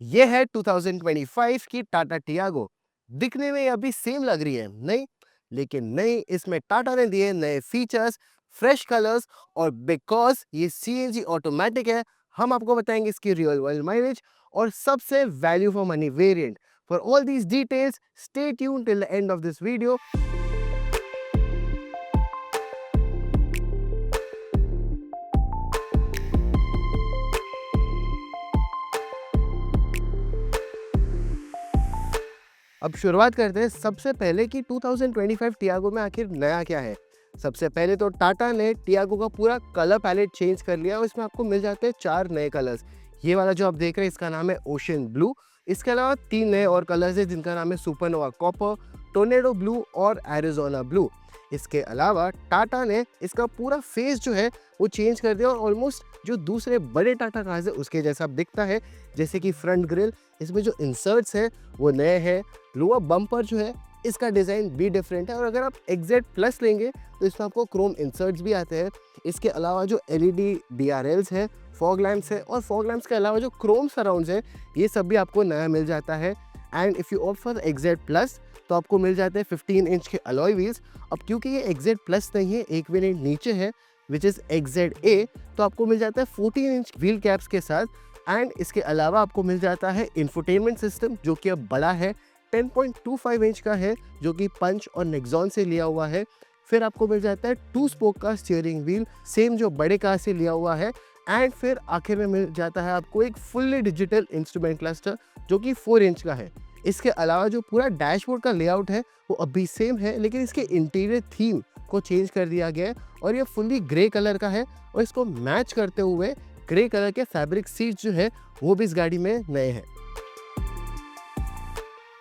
ये है 2025 की टाटा टियागो। दिखने में अभी सेम लग रही है नहीं, लेकिन नहीं, इसमें टाटा ने दिए नए फीचर्स, फ्रेश कलर्स, और बिकॉज ये सीएनजी ऑटोमेटिक है, हम आपको बताएंगे इसकी रियल वर्ल्ड माइलेज और सबसे value for money variant. For all these details stay tune till the end of this video. अब शुरुआत करते हैं सबसे पहले कि 2025 टियागो में आखिर नया क्या है। सबसे पहले तो टाटा ने टियागो का पूरा कलर पैलेट चेंज कर लिया और इसमें आपको मिल जाते हैं 4 नए कलर्स। ये वाला जो आप देख रहे हैं इसका नाम है ओशन ब्लू। इसके अलावा 3 नए और कलर्स हैं जिनका नाम है सुपरनोवा कॉपर, टोर्नेडो ब्लू और एरिजोना ब्लू। इसके अलावा टाटा ने इसका पूरा फेस जो है वो चेंज कर दिया और ऑलमोस्ट जो दूसरे बड़े टाटा कार्स है उसके जैसा दिखता है। जैसे कि फ्रंट ग्रिल, इसमें जो इंसर्ट्स है वो नए हैं। लोअर बम्पर जो है इसका डिज़ाइन भी डिफरेंट है और अगर आप XZ प्लस लेंगे तो इसमें आपको क्रोम इंसर्ट्स भी आते हैं। इसके अलावा जो LED DRLs है, फॉग लैम्प्स है और फॉग लैम्प्स के अलावा जो क्रोम सराउंड्स है ये सब भी आपको नया मिल जाता है। And if you opt for XZ plus तो आपको मिल जाते हैं 15 इंच के अलॉय व्हील्स। अब क्योंकि ये XZ प्लस नहीं है, एक वेरिएंट नीचे है विच इज़ XZA, तो आपको मिल जाता है 14 इंच व्हील कैप्स के साथ। एंड इसके अलावा आपको मिल जाता है इंफोटेनमेंट सिस्टम जो कि अब बड़ा है, 10.25 इंच का है जो कि पंच और नेक्सॉन से लिया हुआ है। फिर आपको मिल जाता है 2 स्पोक का स्टीयरिंग व्हील, सेम जो बड़े कार से लिया हुआ है। एंड फिर आखिर में मिल जाता है आपको एक फुल्ली डिजिटल इंस्ट्रूमेंट क्लस्टर जो कि 4 इंच का है। इसके अलावा जो पूरा डैशबोर्ड का लेआउट है वो अभी सेम है, लेकिन इसके इंटीरियर थीम को चेंज कर दिया गया है और ये फुल्ली ग्रे कलर का है और इसको मैच करते हुए ग्रे कलर के फैब्रिक सीट्स जो है वो भी इस गाड़ी में नए हैं।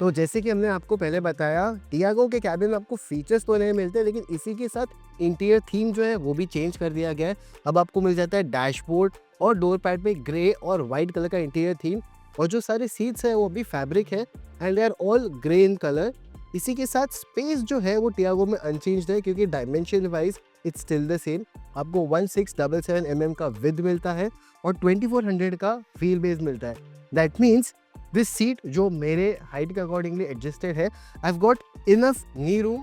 तो जैसे कि हमने आपको पहले बताया, टियागो के कैबिन में आपको फीचर्स तो नहीं मिलते, लेकिन इसी के साथ इंटीरियर थीम जो है वो भी चेंज कर दिया गया है। अब आपको मिल जाता है डैशबोर्ड और डोर पैड पे ग्रे और वाइट कलर का इंटीरियर थीम, और जो सारे सीट्स है वो भी फैब्रिक है and they are all grey in colour. इसी के साथ स्पेस जो है वो टियागो में अनचेंज्ड है क्योंकि dimension wise it's still the same. आपको 1677 mm का विद मिलता है और 2400 का व्हील बेस मिलता है। दैट मीन्स दिस सीट जो मेरे हाइट के अकॉर्डिंगली एडजस्टेड है, I have got enough knee room,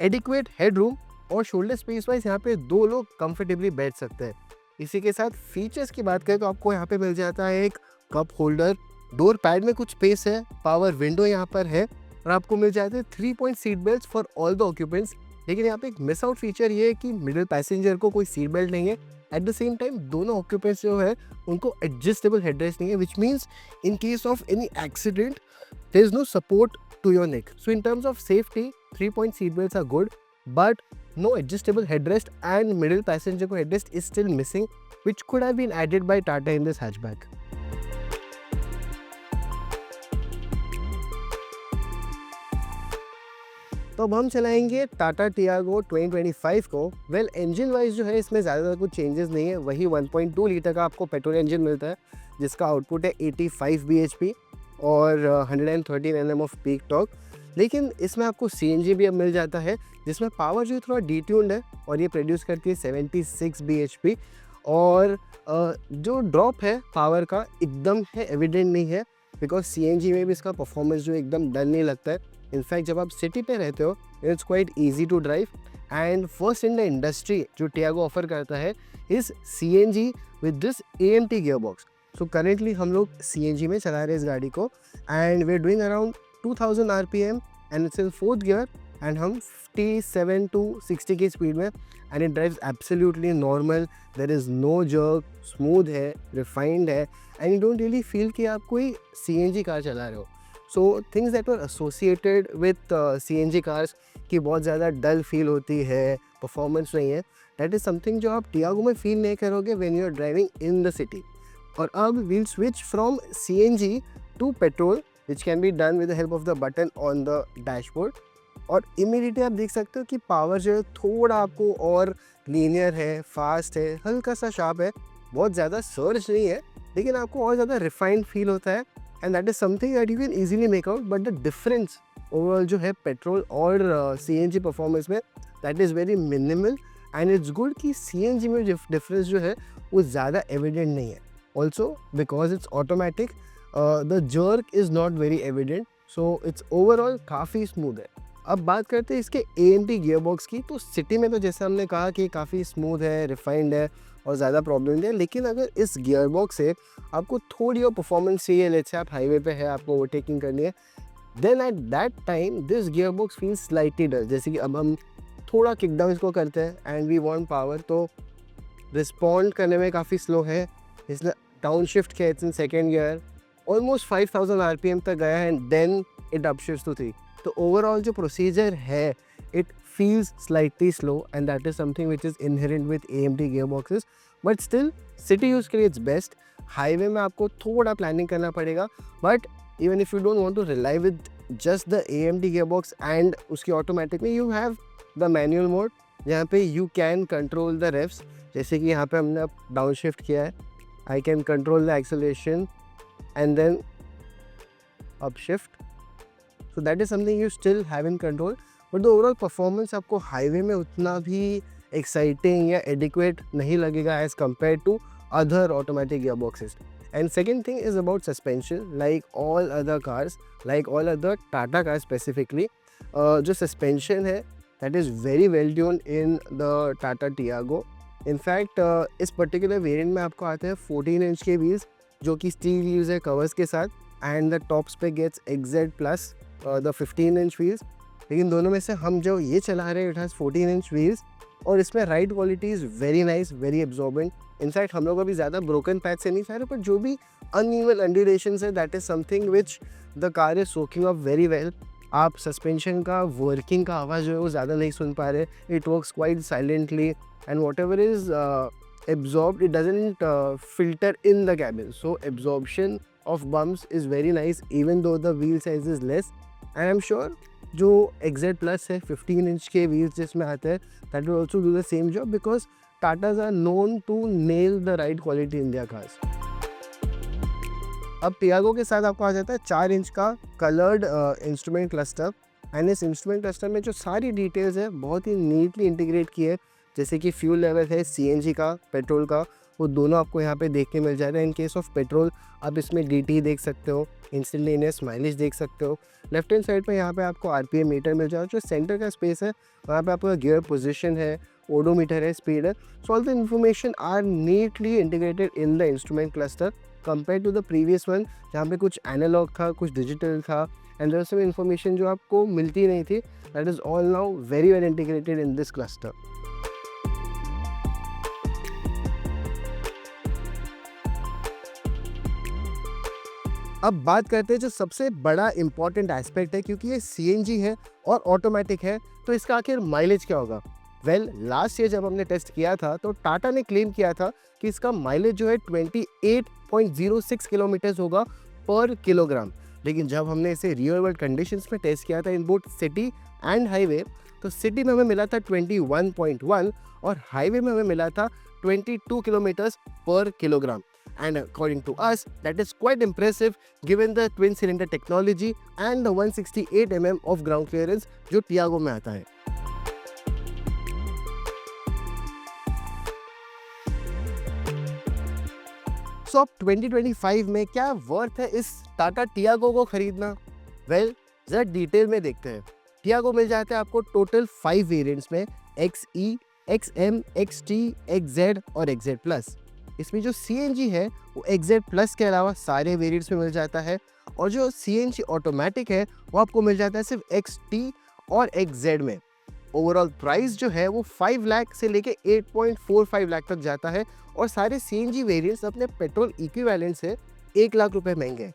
adequate head room और शोल्डर स्पेस वाइज यहाँ पे 2 लोग कंफर्टेबली बैठ सकते हैं। इसी के साथ फीचर्स की बात करें तो आपको यहाँ पे मिल जाता है एक कप होल्डर, डोर पैड में कुछ स्पेस है, पावर विंडो यहाँ पर है और आपको मिल जाते हैं 3 point seat belt for all the occupants. लेकिन यहाँ पे एक मिस आउट फीचर ये है कि मिडिल पैसेंजर को कोई सीट बेल्ट नहीं है। एट द सेम टाइम दोनों ऑक्यूपेंट्स जो है उनको एडजस्टेबल हेडरेस्ट नहीं है, which means in case of any accident there is no support to your neck. So in terms of safety 3 point seat belts are good, but no adjustable headrest and middle passenger को headrest is still missing, which could have been added by Tata in this hatchback. तो अब हम चलाएंगे Tata Tiago 2025 को। Well engine wise जो है इसमें ज़्यादा कुछ चेंजेस नहीं है, वही 1.2 लीटर का आपको पेट्रोल इंजन मिलता है जिसका आउटपुट है 85 bhp और 113 Nm ऑफ पीक टॉर्क। लेकिन इसमें आपको CNG भी अब मिल जाता है जिसमें पावर जो थोड़ा डिट्यून्ड है और ये प्रोड्यूस करती है 76 bhp। और जो ड्रॉप है पावर का एकदम है एविडेंट नहीं है, बिकॉज CNG में भी इसका परफॉर्मेंस जो एकदम डल नहीं लगता है। इनफैक्ट जब आप सिटी पे रहते हो it's quite easy to drive. And first in the industry जो टियागो ऑफर करता है इस CNG with this AMT gear box. So currently हम लोग CNG में चला रहे हैं इस गाड़ी को and we are doing around 2000 RPM and it's in 4th gear and हम 57 to 60 की स्पीड में, and it drives absolutely normal. There is no jerk, smooth है, रिफाइंड है and you don't really feel कि आप कोई CNG कार चला रहे हो। So things that were associated with CNG cars की बहुत ज़्यादा डल फील होती है, परफॉर्मेंस नहीं है, दैट इज़ समथिंग जो आप टियागो में फील नहीं करोगे when you are driving in the city. और अब we'll switch from CNG to petrol which can be done with the help of the button on the dashboard. और immediately आप देख सकते हो कि पावर जो है थोड़ा आपको और लीनियर है, फास्ट है, हल्का सा शार्प है, बहुत ज़्यादा सर्ज नहीं है, लेकिन आपको और ज़्यादा रिफाइंड फील होता है and that is something that you can easily make out. But the difference overall जो है पेट्रोल और CNG परफॉर्मेंस में that is very minimal and it's good कि CNG में डिफरेंस जो है वो ज़्यादा एविडेंट नहीं है। Also because it's automatic, the jerk is not very evident, so it's overall काफ़ी स्मूथ है। अब बात करते हैं इसके AMD गियरबॉक्स की। तो सिटी में तो जैसे हमने कहा कि काफ़ी स्मूथ है, रिफाइंड है और ज़्यादा प्रॉब्लम नहीं है, लेकिन अगर इस गियरबॉक्स से आपको थोड़ी और परफॉर्मेंस चाहिए, लेट्स से आप हाईवे पे है, आपको ओवरटेकिंग करनी है, then at that time this gearbox feels slightly dull. जैसे कि अब हम थोड़ा किकडाउन इसको करते हैं एंड वी वांट पावर, तो रिस्पॉन्ड करने में काफ़ी स्लो है, इसलिए डाउन शिफ्ट किया it's in second gear, almost 5000 RPM तक गया है and then it up shifts to 3। तो ओवरऑल जो प्रोसीजर है it feels slightly slow and that is something which is inherent with AMD gearboxes, but still city use के लिए it's best. Highway में आपको थोड़ा प्लानिंग करना पड़ेगा, but even if you don't want to rely with just the AMD gearbox and उसकी automatic में you have the manual mode, जहाँ पे you can control the revs. जैसे कि यहाँ पे हमने अब डाउन शिफ्ट किया है, I can control the acceleration and then up shift, so that is something you still have in control, but the overall performance आपको हाईवे में उतना भी एक्साइटिंग या एडिक्वेट नहीं लगेगा as compare to other automatic gearboxes. And second thing is about suspension. Like all other cars, like all other Tata cars specifically, जो suspension है that is very well tuned in the Tata Tiago. In fact, इस particular variant में आपको आते हैं 14 inch के wheels जो कि steel wheels है covers के साथ, and the top spec gets XZ plus the 15 inch wheels. लेकिन दोनों में से हम जो ये चला रहे हैं it has 14 इंच wheels और इसमें ride quality is very nice, very absorbent. In fact हम लोग अभी ज़्यादा ब्रोकन पैच से नहीं जा रहे, पर जो भी अनइवन अंडुलेशंस है that is something which the car is soaking up very well. आप सस्पेंशन का वर्किंग का आवाज़ जो है वो ज़्यादा नहीं सुन पा रहे, it works quite silently and what ever is absorbed, it doesn't filter in the cabin, so absorption of bumps is very nice even though the wheel size is less, and I'm sure जो XZ Plus है 15 inch के wheels जिसमें आते हैं that will also do the same job because Tatas are known to nail the ride quality in their cars. अब Tiago के साथ आपको आ जाता है 4 इंच का कलर्ड इंस्ट्रूमेंट क्लस्टर, एंड इस इंस्ट्रूमेंट क्लस्टर में जो सारी डिटेल्स है बहुत ही नीटली इंटीग्रेट की है। जैसे कि फ्यूल लेवल है CNG का, पेट्रोल का, वो दोनों आपको यहाँ पे देख के मिल जाएगा। इन केस ऑफ पेट्रोल आप इसमें DT देख सकते हो, इंस्टेंटेनियस माइलेज देख सकते हो। लेफ्ट हैंड साइड पे यहाँ पे आपको RPM मीटर मिल जाएगा। जो सेंटर का स्पेस है वहाँ पे आपका गियर पोजीशन है, ओडोमीटर है, स्पीड है। So all the information are neatly integrated in the instrument cluster compare to the previous one जहाँ पे कुछ एनालॉग था, कुछ डिजिटल था, एंड देयर सम इन्फॉर्मेशन जो आपको मिलती नहीं थी। That is all now very well integrated in this cluster. अब बात करते हैं जो सबसे बड़ा इंपॉर्टेंट एस्पेक्ट है, क्योंकि ये CNG है और ऑटोमेटिक है, तो इसका आखिर माइलेज क्या होगा। वेल, लास्ट ईयर जब हमने टेस्ट किया था तो टाटा ने क्लेम किया था कि इसका माइलेज जो है 28.06 किलोमीटर्स होगा पर किलोग्राम। लेकिन जब हमने इसे रियल वर्ल्ड कंडीशंस में टेस्ट किया था in both city and highway, तो सिटी में हमें मिला था 21.1 और हाईवे में हमें मिला था 22 किलोमीटर्स पर kilogram. And according to us, that is quite impressive given the twin cylinder technology and the 168 mm of ground clearance जो टियागो में आता है। So अब 2025 में क्या वर्थ है इस टाटा टियागो को खरीदना? वेल, जरा डिटेल में देखते हैं। टियागो मिल जाता है आपको टोटल 5 वेरिएंट्स में, XE, XM, XT, XZ और XZ Plus। इसमें जो CNG है वो XZ Plus के अलावा सारे वेरिएंट्स में मिल जाता है, और जो CNG ऑटोमेटिक है वो आपको मिल जाता है सिर्फ XT और XZ में। ओवरऑल प्राइस जो है वो 5 लाख से लेके 8.45 लाख तक जाता है, और सारे CNG वेरिएंट्स अपने पेट्रोल इक्विवेलेंट से 1 लाख रुपए महंगे हैं।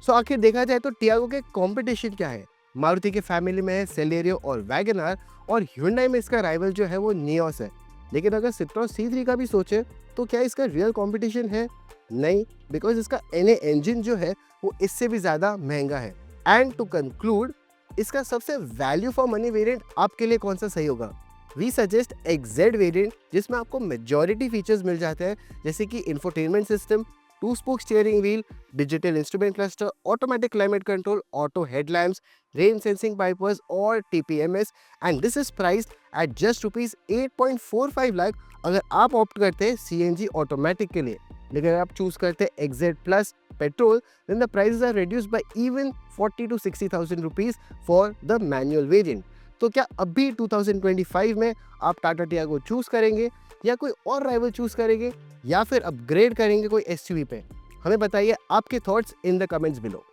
सो आखिर देखा जाए तो टियागो के कंपटीशन क्या है? मारुति के फैमिली में है सेलेरियो और वैगनआर, और ह्यूंडई में इसका राइवल जो है वो नियोस है। लेकिन अगर सिट्रोन C3 का भी सोचे तो क्या इसका रियल कंपटीशन है? नहीं, बिकॉज इसका NA इंजन जो है वो इससे भी ज़्यादा महंगा है। एंड टू कंक्लूड, इसका सबसे वैल्यू फॉर मनी वेरिएंट आपके लिए कौन सा सही होगा? वी सजेस्ट XZ वेरिएंट, जिसमें आपको मेजॉरिटी फीचर्स मिल जाते हैं, जैसे कि infotainment system, 2 spoke steering wheel, digital instrument cluster, automatic climate control, auto headlamps, rain sensing wipers और TPMS, and this is priced at just ₹8.45 lakh अगर आप ऑप्ट करते हैं CNG ऑटोमेटिक के लिए। लेकिन अगर आप चूज करते हैं XZ plus petrol, then the prices are reduced by even 40 to 60,000 rupees for the manual variant. तो क्या अभी 2025 में आप टाटा टियागो चूज करेंगे या कोई और राइवल चूज करेंगे या फिर अपग्रेड करेंगे कोई एसयूवी पे? हमें बताइए आपके thoughts in the comments below.